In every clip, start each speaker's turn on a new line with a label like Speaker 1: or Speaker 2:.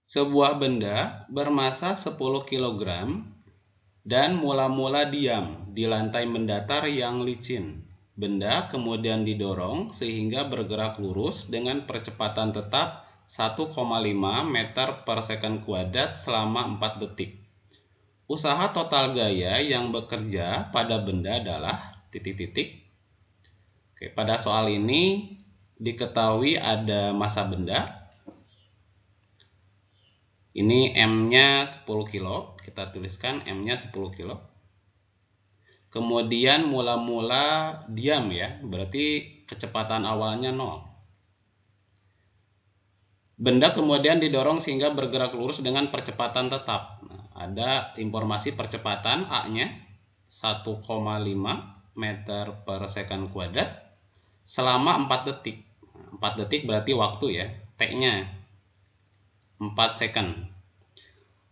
Speaker 1: Sebuah benda bermassa 10 kg dan mula-mula diam di lantai mendatar yang licin. Benda kemudian didorong sehingga bergerak lurus dengan percepatan tetap 1,5 meter per second kuadrat selama 4 detik. Usaha total gaya yang bekerja pada benda adalah titik-titik. Oke, pada soal ini diketahui ada massa benda. Ini M-nya 10 kilo, kita tuliskan M-nya 10 kilo. Kemudian mula-mula diam ya, berarti kecepatan awalnya 0. Benda kemudian didorong sehingga bergerak lurus dengan percepatan tetap. Nah, ada informasi percepatan A-nya 1,5 meter per second kuadrat selama 4 detik. 4 detik berarti waktu ya, T-nya 4 second.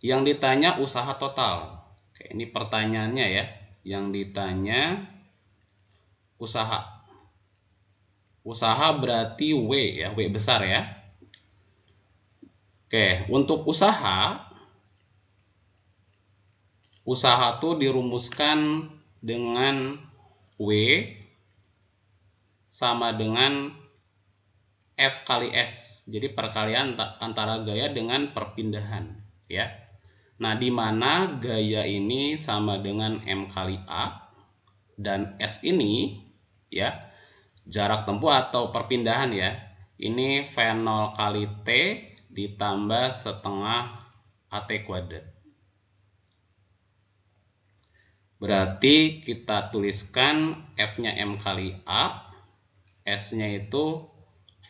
Speaker 1: Yang ditanya usaha total. Oke, ini pertanyaannya ya. Yang ditanya usaha. Usaha berarti W ya, W besar ya. Oke, untuk usaha tuh dirumuskan dengan W sama dengan F kali S. Jadi perkalian antara gaya dengan perpindahan ya. Nah, di mana gaya ini sama dengan M kali A dan S ini ya, jarak tempuh atau perpindahan ya. Ini V0 kali T ditambah setengah AT kuadrat. Berarti kita tuliskan F-nya M kali A, S-nya itu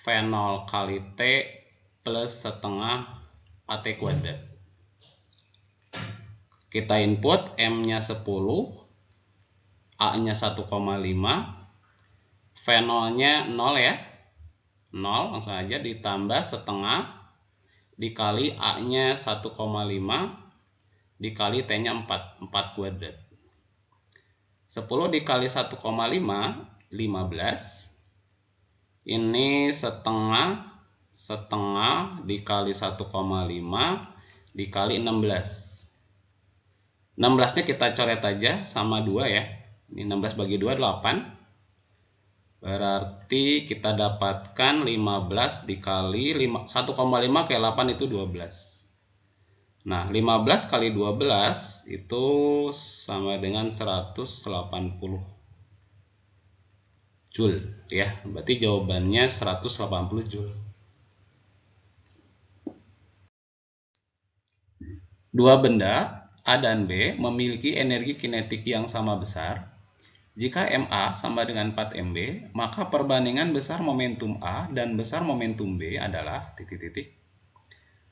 Speaker 1: V0 kali T plus setengah AT kuadrat. Kita input M-nya 10, A-nya 1,5, V0-nya 0 ya. 0 langsung aja ditambah setengah dikali A-nya 1,5 dikali T-nya 4 kuadrat. 10 dikali 1,5 15. Ini setengah dikali 1,5 dikali 16. 16-nya kita coret aja sama 2 ya. Ini 16 bagi 2 8. Berarti kita dapatkan 15 dikali 1,5 kali 8 itu 12. Nah, 15 kali 12 itu sama dengan 180 Joule ya. Berarti jawabannya 180 Joule. Dua benda A dan B memiliki energi kinetik yang sama besar. Jika MA sama dengan 4 MB, maka perbandingan besar momentum A dan besar momentum B adalah titik-titik.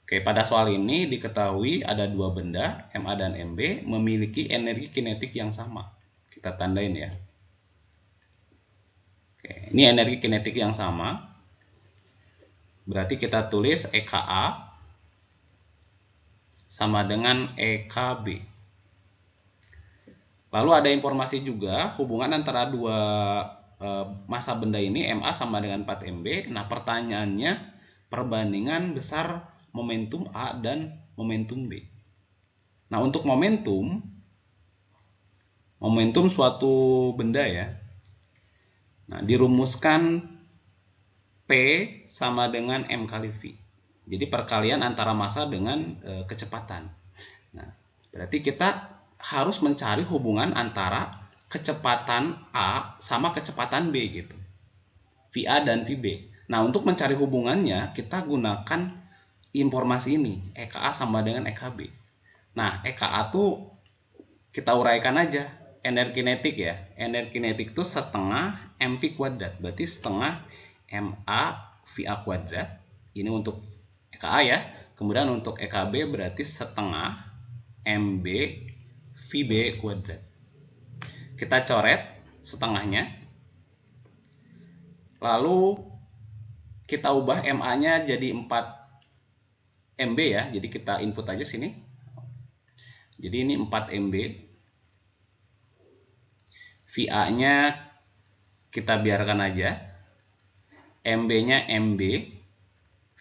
Speaker 1: Oke, pada soal ini diketahui ada dua benda, MA dan MB, memiliki energi kinetik yang sama. Kita tandain ya. Oke, ini energi kinetik yang sama. Berarti kita tulis EKA sama dengan EKB. Lalu ada informasi juga hubungan antara dua massa benda ini MA sama dengan 4 MB. Nah, pertanyaannya perbandingan besar momentum A dan momentum B. Nah, untuk momentum suatu benda ya. Nah, dirumuskan P sama dengan M kali V. Jadi perkalian antara massa dengan kecepatan. Nah, berarti kita harus mencari hubungan antara kecepatan A sama kecepatan B gitu. VA dan VB. Nah, untuk mencari hubungannya kita gunakan informasi ini, EKA sama dengan EKB. Nah, EKA tuh kita uraikan aja, energi kinetik ya. Energi kinetik itu setengah MV kuadrat, berarti setengah MA VA kuadrat. Ini untuk EKA ya. Kemudian untuk EKB berarti setengah MB VB kuadrat. Kita coret setengahnya. Lalu kita ubah MA-nya jadi 4 MB ya. Jadi kita input aja sini. Jadi ini 4 MB. VA-nya kita biarkan aja. MB-nya MB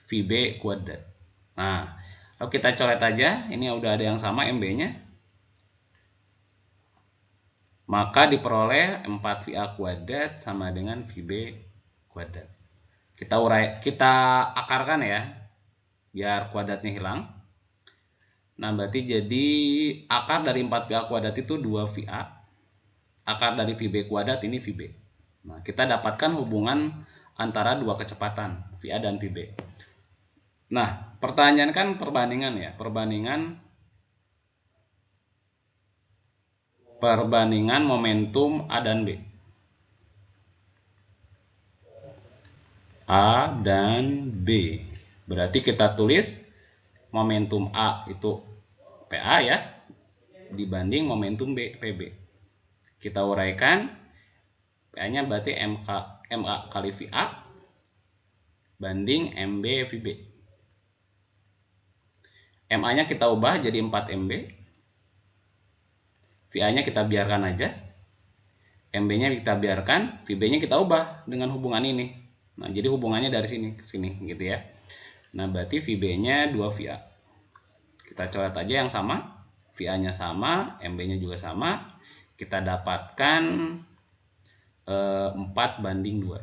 Speaker 1: VB kuadrat. Nah, Lalu kita coret aja, ini udah ada yang sama MB-nya. Maka diperoleh 4VA kuadrat sama dengan VB kuadrat. Kita akarkan ya, biar kuadratnya hilang. Nah, berarti jadi akar dari 4VA kuadrat itu 2VA. Akar dari VB kuadrat ini VB. Nah, kita dapatkan hubungan antara dua kecepatan, VA dan VB. Nah, pertanyaan kan perbandingan ya, perbandingan momentum A dan B. A dan B. Berarti kita tulis momentum A itu PA ya, dibanding momentum B PB. Kita uraikan, PA-nya berarti MA kali VA banding MB VB. MA-nya kita ubah jadi 4 MB. VA-nya kita biarkan aja. MB-nya kita biarkan, VB-nya kita ubah dengan hubungan ini. Nah, jadi hubungannya dari sini ke sini gitu ya. Nah, berarti VB-nya 2 VA. Kita coret aja yang sama. VA-nya sama, MB-nya juga sama. Kita dapatkan 4 banding 2.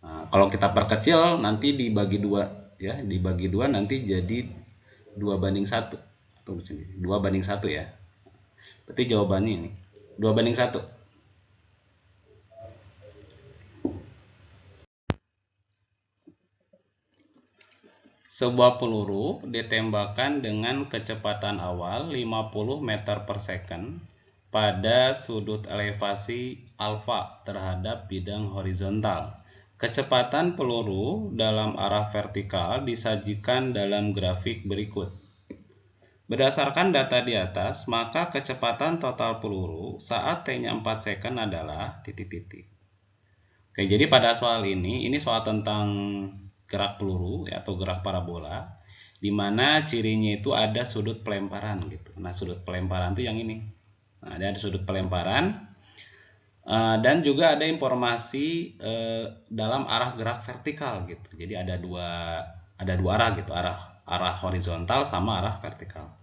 Speaker 1: Nah, kalau kita perkecil nanti dibagi 2 ya, dibagi 2 nanti jadi 2 banding 1. Tunggu sini. 2 banding 1 ya. Berarti jawabannya ini 2 banding 1. Sebuah peluru ditembakkan dengan kecepatan awal 50 meter per second pada sudut elevasi alfa terhadap bidang horizontal. Kecepatan peluru dalam arah vertikal disajikan dalam grafik berikut. Berdasarkan data di atas, maka kecepatan total peluru saat T-nya 4 second adalah titik-titik. Oke, jadi pada soal ini soal tentang gerak peluru atau gerak parabola, di mana cirinya itu ada sudut pelemparan gitu. Nah, sudut pelemparan itu yang ini. Nah, ada sudut pelemparan dan juga ada informasi dalam arah gerak vertikal gitu. Jadi ada dua arah gitu, arah horizontal sama arah vertikal.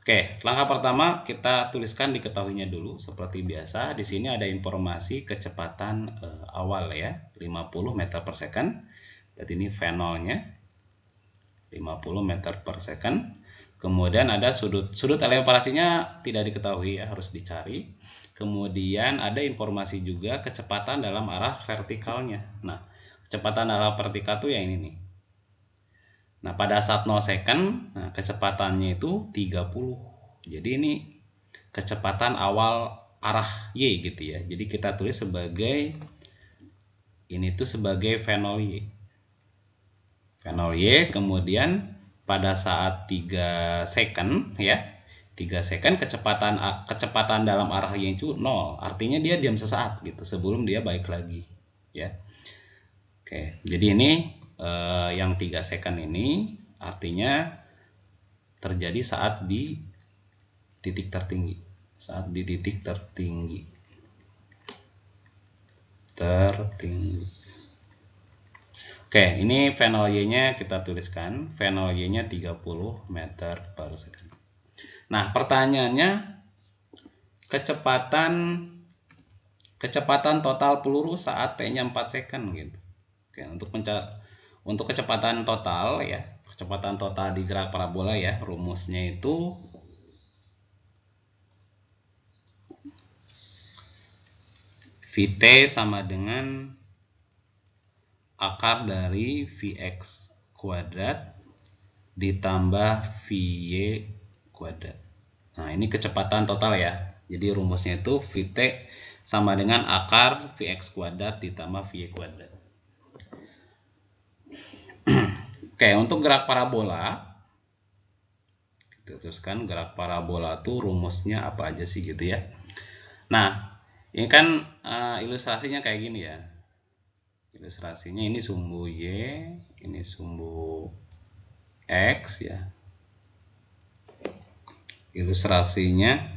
Speaker 1: Oke, langkah pertama kita tuliskan diketahuinya dulu seperti biasa. Di sini ada informasi kecepatan awal ya, 50 meter per second. Berarti ini V0-nya 50 meter per second. Kemudian ada sudut elevasinya tidak diketahui ya, harus dicari. Kemudian ada informasi juga kecepatan dalam arah vertikalnya. Nah, kecepatan dalam vertikal itu yang ini nih. Nah, pada saat 0 second, nah, kecepatannya itu 30. Jadi ini kecepatan awal arah Y gitu ya. Jadi kita tulis sebagai ini tuh sebagai V0Y. V0Y, kemudian pada saat 3 second ya. 3 second kecepatan dalam arah Y itu 0. Artinya dia diam sesaat gitu sebelum dia balik lagi ya. Oke, jadi ini yang 3 second ini artinya terjadi saat di titik tertinggi. Saat di titik tertinggi. Oke, ini V0Y-nya kita tuliskan. V0Y-nya 30 meter per second. Nah, pertanyaannya kecepatan total peluru saat T-nya 4 second gitu. Oke, untuk kecepatan total ya, kecepatan total di gerak parabola ya, rumusnya itu Vt sama dengan akar dari Vx kuadrat ditambah Vy kuadrat. Nah, ini kecepatan total ya. Jadi rumusnya itu Vt sama dengan akar Vx kuadrat ditambah Vy kuadrat. Oke, untuk gerak parabola, kita teruskan gerak parabola itu rumusnya apa aja sih gitu ya. Nah, ini kan ilustrasinya kayak gini ya. Ilustrasinya ini sumbu Y, ini sumbu X ya. Ilustrasinya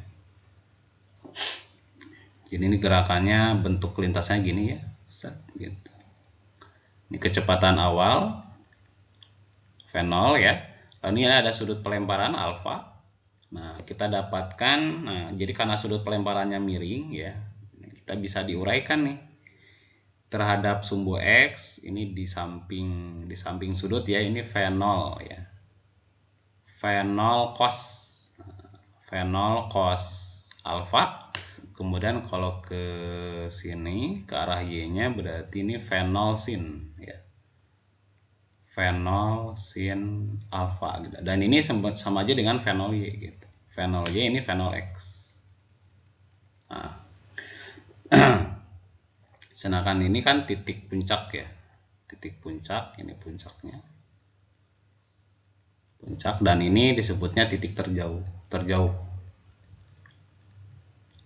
Speaker 1: jadi ini gerakannya bentuk lintasnya gini ya, set gitu. Ini kecepatan awal V0 ya, Lalu ini ada sudut pelemparan alfa. Nah, kita dapatkan, jadi karena sudut pelemparannya miring ya, kita bisa diuraikan nih terhadap sumbu X ini di samping sudut ya, ini V0 ya. V0 cos alfa. Kemudian kalau ke sini ke arah Y-nya berarti ini V0 sin ya. V0 sin alfa gitu. Dan ini sama aja dengan V0 Y gitu. V0 Y ini V0 X. Nah. Sedangkan ini kan titik puncak ya. Titik puncak, ini puncaknya. Puncak, dan ini disebutnya titik terjauh.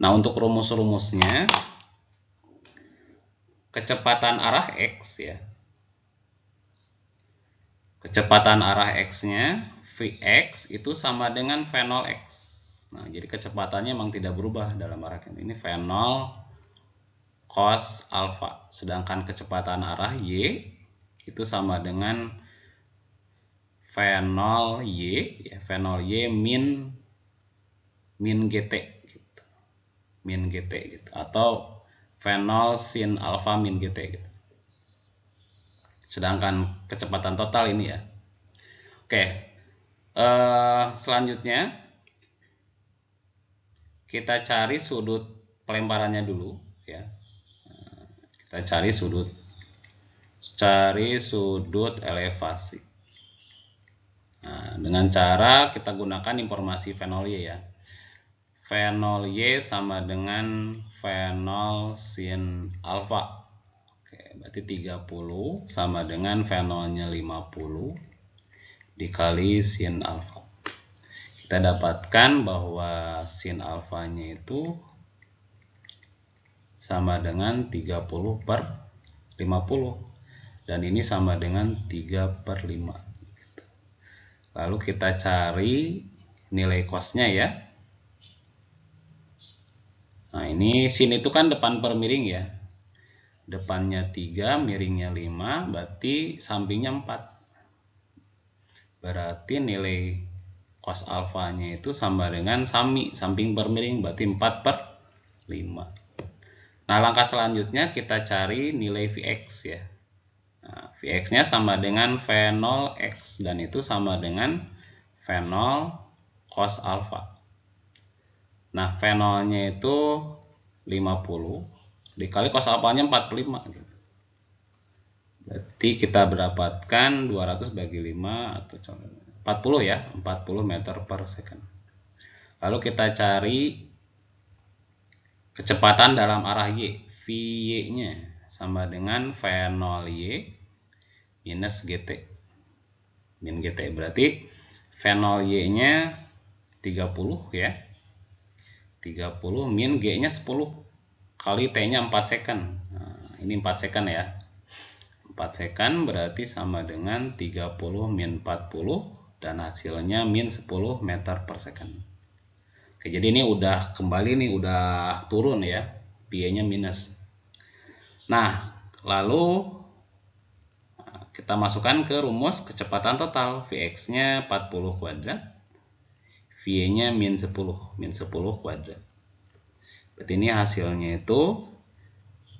Speaker 1: Nah, untuk rumus-rumusnya, kecepatan arah X ya. Kecepatan arah X-nya, Vx itu sama dengan V0X. Nah, jadi kecepatannya memang tidak berubah dalam arah ini V0 cos alfa. Sedangkan kecepatan arah Y itu sama dengan V0 Y ya, V0 Y min GT gitu. Min GT gitu, atau V0 sin alfa min GT gitu. Sedangkan kecepatan total ini ya. Oke. Selanjutnya kita cari sudut pelemparannya dulu ya. Kita cari sudut elevasi. Nah, dengan cara kita gunakan informasi V0 Y ya. V0 Y sama dengan V0 sin alfa. Oke, berarti 30 sama dengan V0-nya 50 dikali sin alfa. Kita dapatkan bahwa sin alfanya itu sama dengan 30 per 50. Dan ini sama dengan 3 per 5. Lalu kita cari nilai cosnya ya. Nah, ini sin itu kan depan per miring ya. Depannya 3, miringnya 5, berarti sampingnya 4. Berarti nilai cos alfanya itu sama dengan samping per miring, berarti 4 per 5. Nah, langkah selanjutnya kita cari nilai Vx ya. Nah, Vx-nya sama dengan V0x, dan itu sama dengan V0 cos alfa. Nah, V0-nya itu 50 dikali cos alfanya 45 gitu. Berarti kita mendapatkan 200 bagi 5 atau 40 ya, 40 meter per second. Lalu kita cari kecepatan dalam arah Y. Vy-nya sama dengan V0 Y minus GT. Min GT berarti V0 Y-nya 30 ya. 30 min G-nya 10 kali T-nya 4 second. Nah, ini 4 second ya. 4 second berarti sama dengan 30 min 40 dan hasilnya min 10 meter per second. Oke, jadi ini udah kembali nih, udah turun ya. Pi-nya minus. Nah, lalu kita masukkan ke rumus kecepatan total. Vx-nya 40 kuadrat. V-nya min 10 kuadrat. Berarti ini hasilnya itu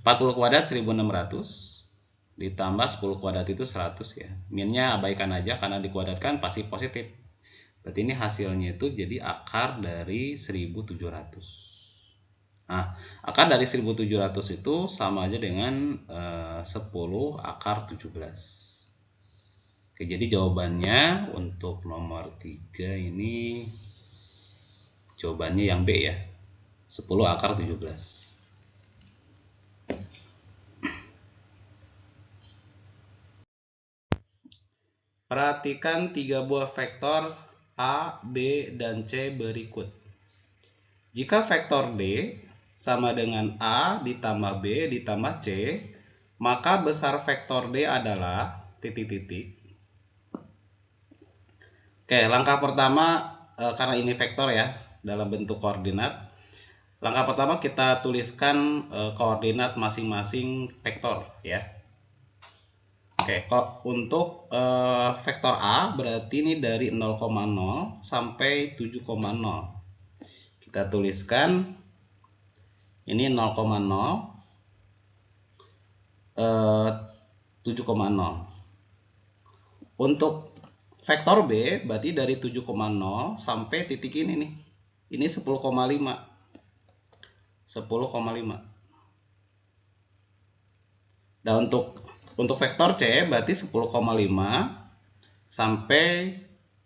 Speaker 1: 40 kuadrat 1600 ditambah 10 kuadrat itu 100 ya. Minnya abaikan aja karena dikuadratkan pasti positif. Berarti ini hasilnya itu jadi akar dari 1700. Nah, akar dari 1700 itu sama aja dengan 10 akar 17. Oke, jadi jawabannya untuk nomor 3 ini jawabannya yang B ya. 10 akar 17. Perhatikan 3 buah vektor A, B, dan C berikut. Jika vektor D sama dengan A ditambah B ditambah C, maka besar vektor D adalah titik-titik. Oke, langkah pertama karena ini vektor ya dalam bentuk koordinat. Langkah pertama kita tuliskan koordinat masing-masing vektor ya. Oke, kok untuk vektor A berarti ini dari 0,0 sampai 7,0. Kita tuliskan ini 0,0 7,0. Untuk vektor B berarti dari 7,0 sampai titik ini nih. Ini 10,5. 10,5. Dan untuk vektor C berarti 10,5 sampai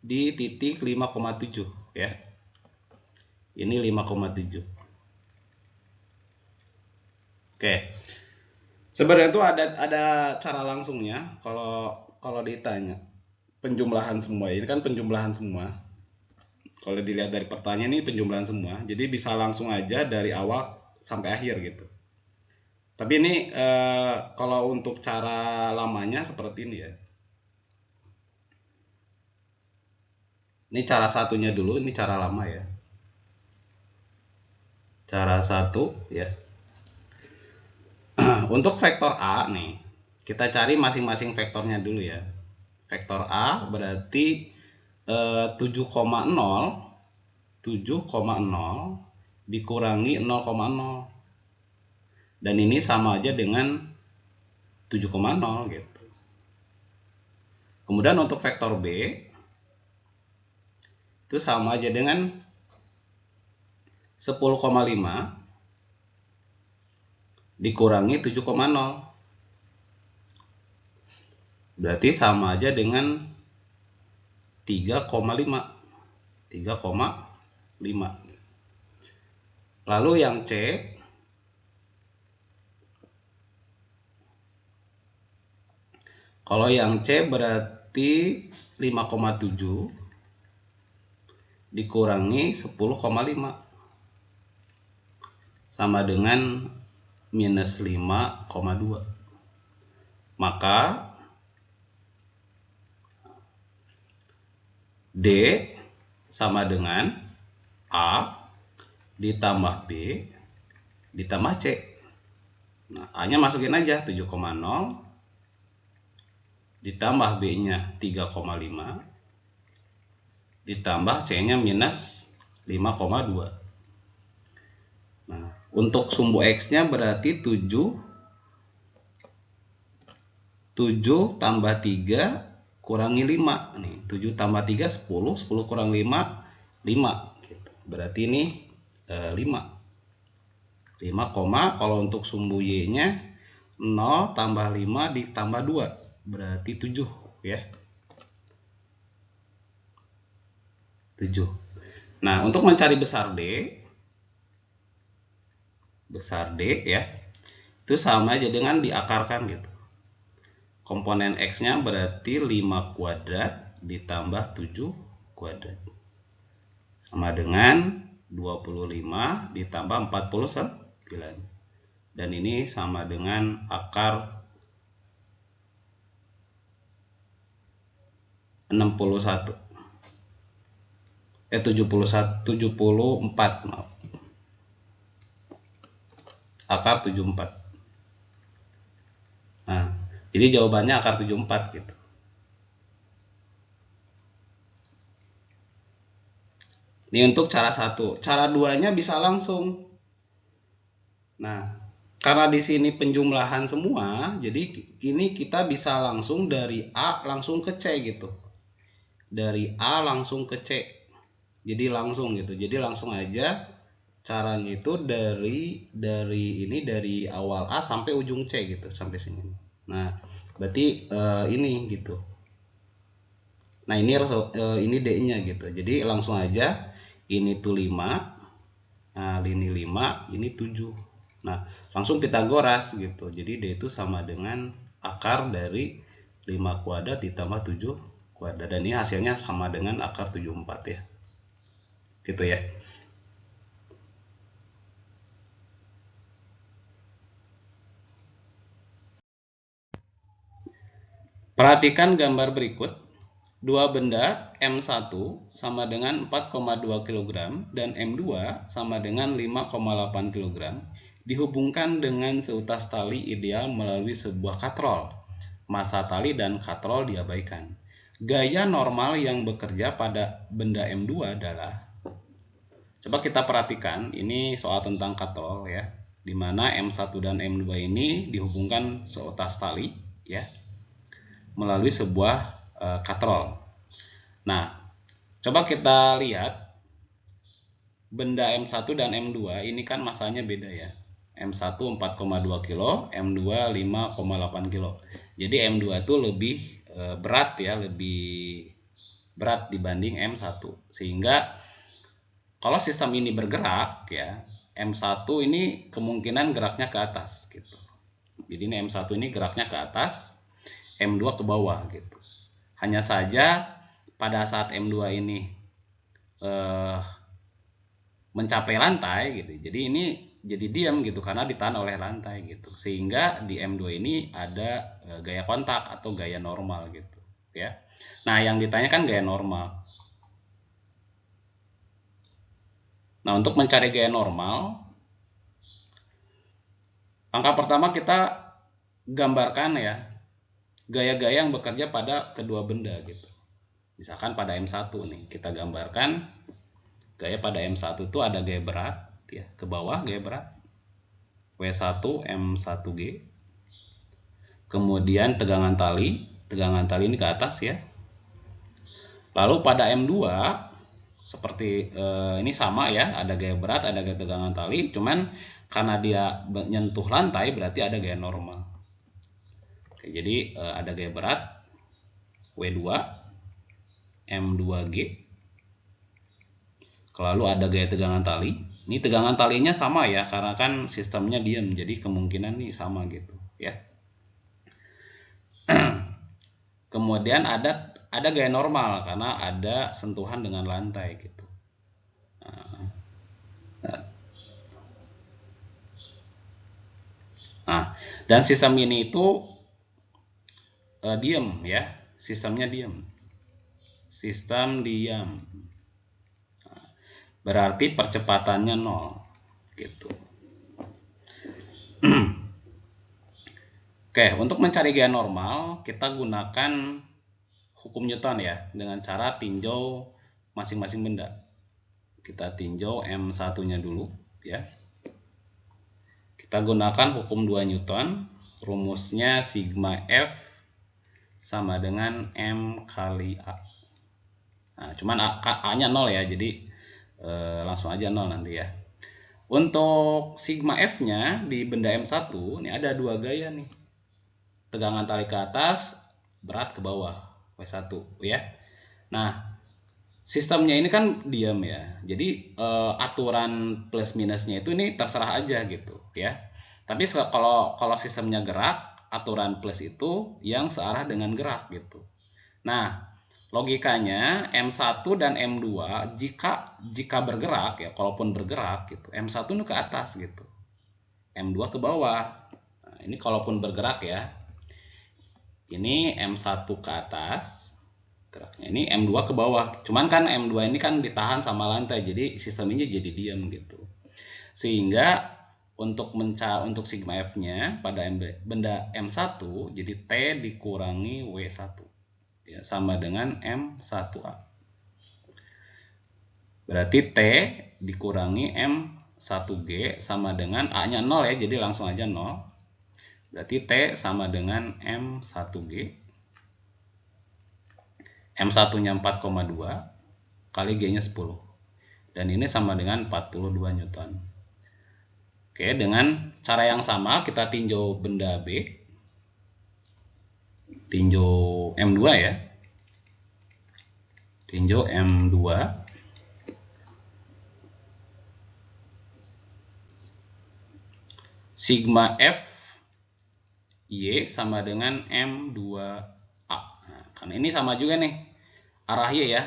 Speaker 1: di titik 5,7 ya. Ini 5,7. Oke. Sebenarnya itu ada cara langsungnya kalau ditanya. Penjumlahan semua. Ini kan penjumlahan semua. Kalau dilihat dari pertanyaan ini penjumlahan semua. Jadi bisa langsung aja dari awal sampai akhir gitu. Tapi ini kalau untuk cara lamanya seperti ini ya. Ini cara satunya dulu, ini cara lama ya. Cara satu ya. Untuk vektor A nih, kita cari masing-masing vektornya dulu ya. Vektor A berarti 7,0 dikurangi 0,0. Dan ini sama aja dengan 7,0 gitu. Kemudian untuk vektor B itu sama aja dengan 10,5 dikurangi 7,0. Berarti sama aja dengan 3,5. 3,5. Lalu yang C kalau yang C berarti 5,7 dikurangi 10,5 sama dengan minus 5,2. Maka D sama dengan A ditambah B ditambah C. Nah, A-nya masukin aja 7,0 ditambah B-nya 3,5 ditambah C-nya minus 5,2. Nah, untuk sumbu X-nya berarti 7 tambah 3 kurangi 5 nih. 7 tambah 3 10, 10 kurang 5 5 gitu. Berarti ini 5. Kalau untuk sumbu Y-nya 0 tambah 5 ditambah 2 berarti 7 ya. 7. Nah, untuk mencari besar D ya, itu sama aja dengan diakarkan gitu. Komponen X-nya berarti 5 kuadrat ditambah 7 kuadrat. Sama dengan 25 ditambah 49. Dan ini sama dengan akar 74, maaf. Akar 74. Nah, jadi jawabannya akar 74 gitu. Ini untuk cara satu. Cara duanya bisa langsung. Nah, karena di sini penjumlahan semua, jadi ini kita bisa langsung dari A langsung ke C gitu. Dari A langsung ke C. Jadi langsung gitu. Jadi langsung aja caranya itu dari awal A sampai ujung C gitu, sampai sini. Nah, berarti ini gitu. Nah, ini D-nya gitu. Jadi langsung aja ini tuh 5. Nah, ini 5, ini 7. Nah, langsung Pitagoras gitu. Jadi D itu sama dengan akar dari 5 kuadrat ditambah 7 kuadrat. Dan ini hasilnya sama dengan akar 74 ya. Gitu ya. Perhatikan gambar berikut. Dua benda M1 sama dengan 4,2 kg dan M2 sama dengan 5,8 kg dihubungkan dengan seutas tali ideal melalui sebuah katrol. massa tali dan katrol diabaikan. Gaya normal yang bekerja pada benda M2 adalah, coba kita perhatikan, ini soal tentang katrol ya, di mana M1 dan M2 ini dihubungkan seutas tali ya, melalui sebuah katrol. Nah, coba kita lihat benda M1 dan M2 ini kan massanya beda ya. M1 4,2 kilo, M2 5,8 kilo. Jadi M2 itu lebih berat ya, lebih berat dibanding M1. Sehingga kalau sistem ini bergerak ya, M1 ini kemungkinan geraknya ke atas gitu. Jadi ini M1 ini geraknya ke atas, M2 ke bawah gitu. Hanya saja pada saat M2 ini mencapai lantai gitu, jadi ini jadi diam gitu karena ditahan oleh lantai gitu, sehingga di M2 ini ada gaya kontak atau gaya normal gitu ya. Nah, yang ditanyakan gaya normal. Nah, untuk mencari gaya normal, langkah pertama kita gambarkan ya gaya-gaya yang bekerja pada kedua benda gitu. Misalkan pada M1 nih, kita gambarkan gaya pada M1 itu ada gaya berat ya, ke bawah gaya berat W1 M1G. Kemudian tegangan tali ini ke atas ya. Lalu pada M2 seperti ini sama ya, ada gaya berat, ada gaya tegangan tali, cuman karena dia menyentuh lantai berarti ada gaya normal. Oke, jadi ada gaya berat W2 M2G. Lalu ada gaya tegangan tali. Ini tegangan talinya sama ya, karena kan sistemnya diam, jadi kemungkinan nih sama gitu ya. Kemudian ada gaya normal karena ada sentuhan dengan lantai gitu. Nah, dan sistem ini itu diam ya, sistemnya diam. Sistem diam. Berarti percepatannya 0 gitu. Oke, untuk mencari gaya normal kita gunakan hukum Newton ya, dengan cara tinjau masing-masing benda. Kita tinjau M1-nya dulu ya. Kita gunakan hukum 2 Newton, rumusnya sigma F sama dengan M kali A. Nah, cuman A-nya 0 ya, jadi langsung aja 0 nanti ya. Untuk sigma F-nya di benda M1 ini ada dua gaya nih. Tegangan tali ke atas, berat ke bawah, W1 ya. Nah, sistemnya ini kan diam ya. Jadi aturan plus minusnya itu ini terserah aja gitu ya. Tapi kalau sistemnya gerak, aturan plus itu yang searah dengan gerak gitu. Nah, logikanya M1 dan M2 jika bergerak ya, kalaupun bergerak gitu, M1 itu ke atas gitu, M2 ke bawah. Nah, ini kalaupun bergerak ya, ini M1 ke atas geraknya, ini M2 ke bawah. Cuman kan M2 ini kan ditahan sama lantai, jadi sistem ini jadi diam gitu. Sehingga untuk sigma F-nya pada benda M1 jadi T dikurangi W1 ya, sama dengan M1A. Berarti T dikurangi M1G sama dengan A-nya 0 ya, jadi langsung aja 0. Berarti T sama dengan M1G. M1-nya 4,2 kali G-nya 10. Dan ini sama dengan 42 Newton. Oke, dengan cara yang sama kita tinjau benda B. Tinjau M2 ya. Tinjau M2. Sigma F Y sama dengan M2A. Nah, karena ini sama juga nih. Arah Y ya.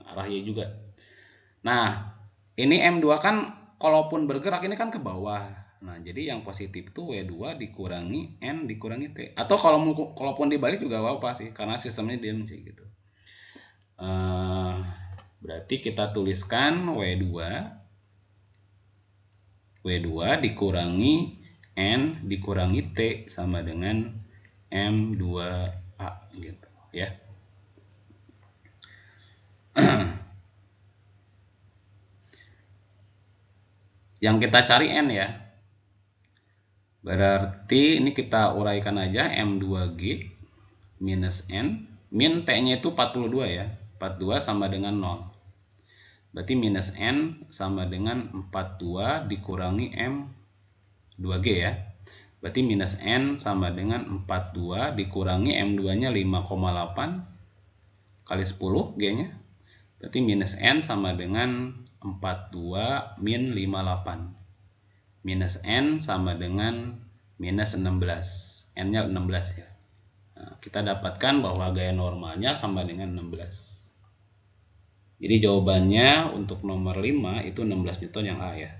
Speaker 1: Arah Y juga. Nah, ini M2 kan kalaupun bergerak ini kan ke bawah. Nah, jadi yang positif itu W2 dikurangi N dikurangi T. Atau kalaupun dibalik juga apa sih, karena sistemnya diam sih gitu. Berarti kita tuliskan W2 dikurangi N dikurangi T sama dengan M2A gitu ya. Yang kita cari N ya. Berarti ini kita uraikan aja M2G minus N. Min T-nya itu 42 ya. 42 sama dengan 0. Berarti minus N sama dengan 42 dikurangi M2G ya. Berarti minus N sama dengan 42 dikurangi M2-nya 5,8 kali 10 G-nya. Berarti minus N sama dengan 42 min 58. Minus N sama dengan minus 16. N-nya 16 ya. Nah, kita dapatkan bahwa gaya normalnya sama dengan 16. Jadi jawabannya untuk nomor 5 itu 16 Newton yang A ya.